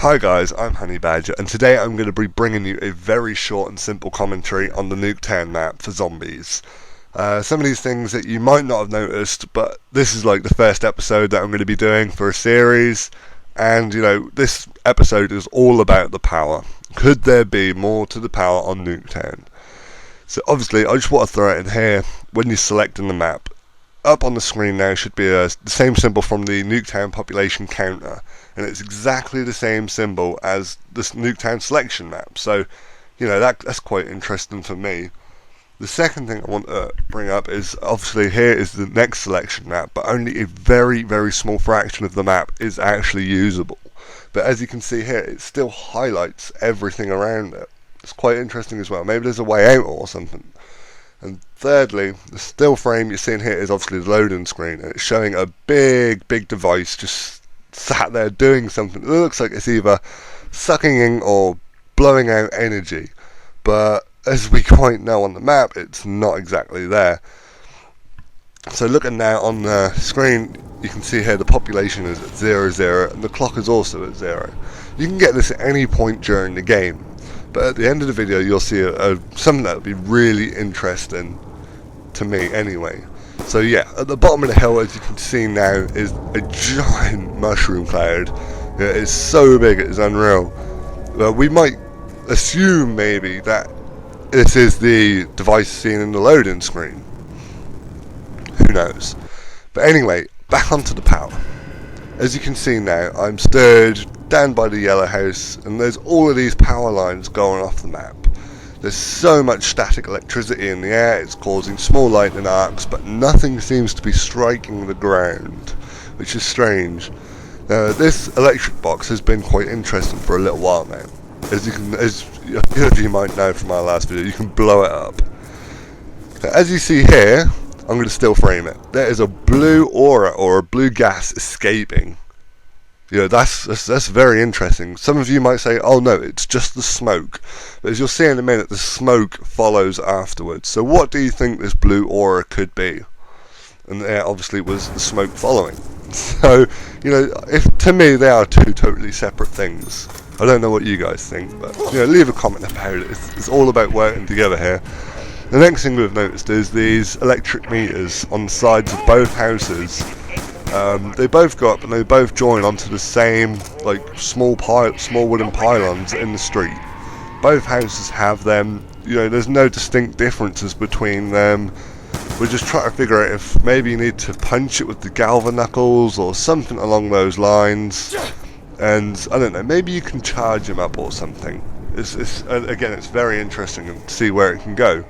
Hi guys, I'm Honey Badger, and today I'm going to be bringing you a very short and simple commentary on the Nuketown map for zombies. Some of these things that you might not have noticed, but this is like the first episode that I'm going to be doing for a series, and this episode is all about the power. Could there be more to the power on Nuketown? So obviously, I just want to throw it in here when you're selecting the map. Up on the screen now should be the same symbol from the Nuketown population counter, and it's exactly the same symbol as this Nuketown selection map. So, that's quite interesting for me. The second thing I want to bring up is obviously here is the next selection map, but only a very, very small fraction of the map is actually usable. But as you can see here, it still highlights everything around it. It's quite interesting as well. Maybe there's a way out or something. And thirdly, the still frame you're seeing here is obviously the loading screen, and it's showing a big device just sat there doing something. It looks like it's either sucking in or blowing out energy, but as we quite know on the map, it's not exactly there. So looking now on the screen, you can see here the population is at 00, and the clock is also at 0. You can get this at any point during the game, but at the end of the video you'll see something that will be really interesting to me anyway. So yeah, at the bottom of the hill, as you can see now, is a giant mushroom cloud. It's so big it is unreal. We might assume maybe that this is the device seen in the loading screen. Who knows? But anyway, back onto the power. As you can see now, I'm stood down by the yellow house, and there's all of these power lines going off the map. There's so much static electricity in the air, it's causing small lightning arcs, but nothing seems to be striking the ground, which is strange. This electric box has been quite interesting for a little while now. As you might know from our last video, you can blow it up. As you see here, I'm going to still frame it. There is a blue aura or a blue gas escaping. That's very interesting. Some of you might say, oh no, it's just the smoke. But as you'll see in a minute, the smoke follows afterwards. So what do you think this blue aura could be? And there obviously was the smoke following. So, if to me they are two totally separate things. I don't know what you guys think, but leave a comment about it. It's all about working together here. The next thing we've noticed is these electric meters on the sides of both houses. They both go up and they both join onto the same small wooden pylons in the street. Both houses have them. There's no distinct differences between them. We're just trying to figure out if maybe you need to punch it with the galva knuckles or something along those lines. And I don't know, maybe you can charge them up or something. Again, it's very interesting to see where it can go.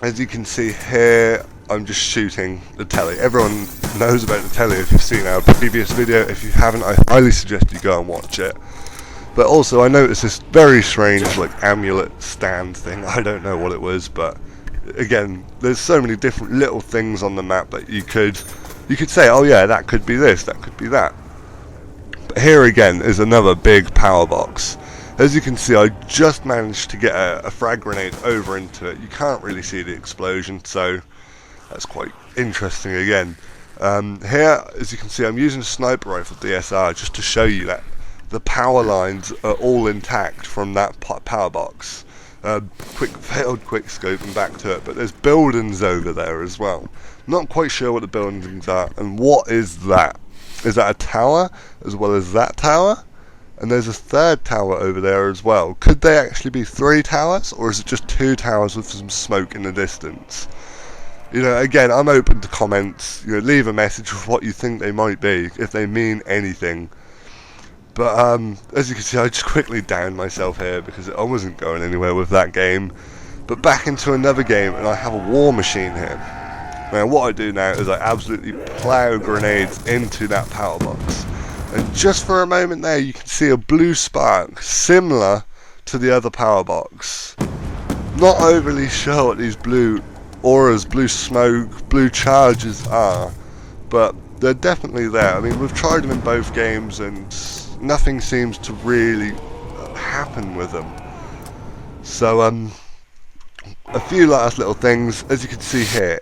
As you can see here, I'm just shooting the telly. Everyone knows about the telly if you've seen our previous video. If you haven't, I highly suggest you go and watch it. But also, I noticed this very strange amulet stand thing. I don't know what it was, but again, there's so many different little things on the map that you could say, oh yeah, that could be this, that could be that. But here again is another big power box. As you can see, I just managed to get a frag grenade over into it. You can't really see the explosion, so that's quite interesting again. Here, as you can see, I'm using a sniper rifle DSR just to show you that the power lines are all intact from that power box. Failed quick scoping back to it, but there's buildings over there as well. Not quite sure what the buildings are, and what is that? Is that a tower as well as that tower? And there's a third tower over there as well. Could they actually be 3 towers, or is it just 2 towers with some smoke in the distance? Again, I'm open to comments. Leave a message of what you think they might be, if they mean anything. But as you can see, I just quickly downed myself here because I wasn't going anywhere with that game. But back into another game, and I have a war machine here. Now what I do now is I absolutely plow grenades into that power box. And just for a moment there, you can see a blue spark, similar to the other power box. Not overly sure what these blue auras, blue smoke, blue charges are, but they're definitely there. I mean, we've tried them in both games, and nothing seems to really happen with them. So, a few last little things. As you can see here,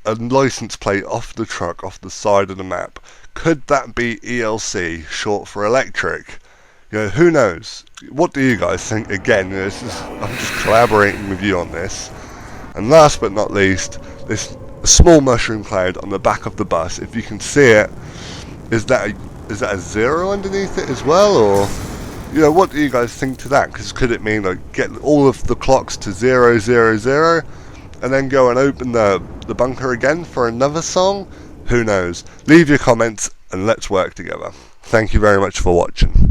a license plate off the truck, off the side of the map. Could that be ELC, short for electric? Who knows? What do you guys think? Again, I'm just collaborating with you on this. And last but not least, this small mushroom cloud on the back of the bus. If you can see it, is that a zero underneath it as well, or what do you guys think to that? Because could it mean get all of the clocks to 000, and then go and open the bunker again for another song? Who knows? Leave your comments and let's work together. Thank you very much for watching.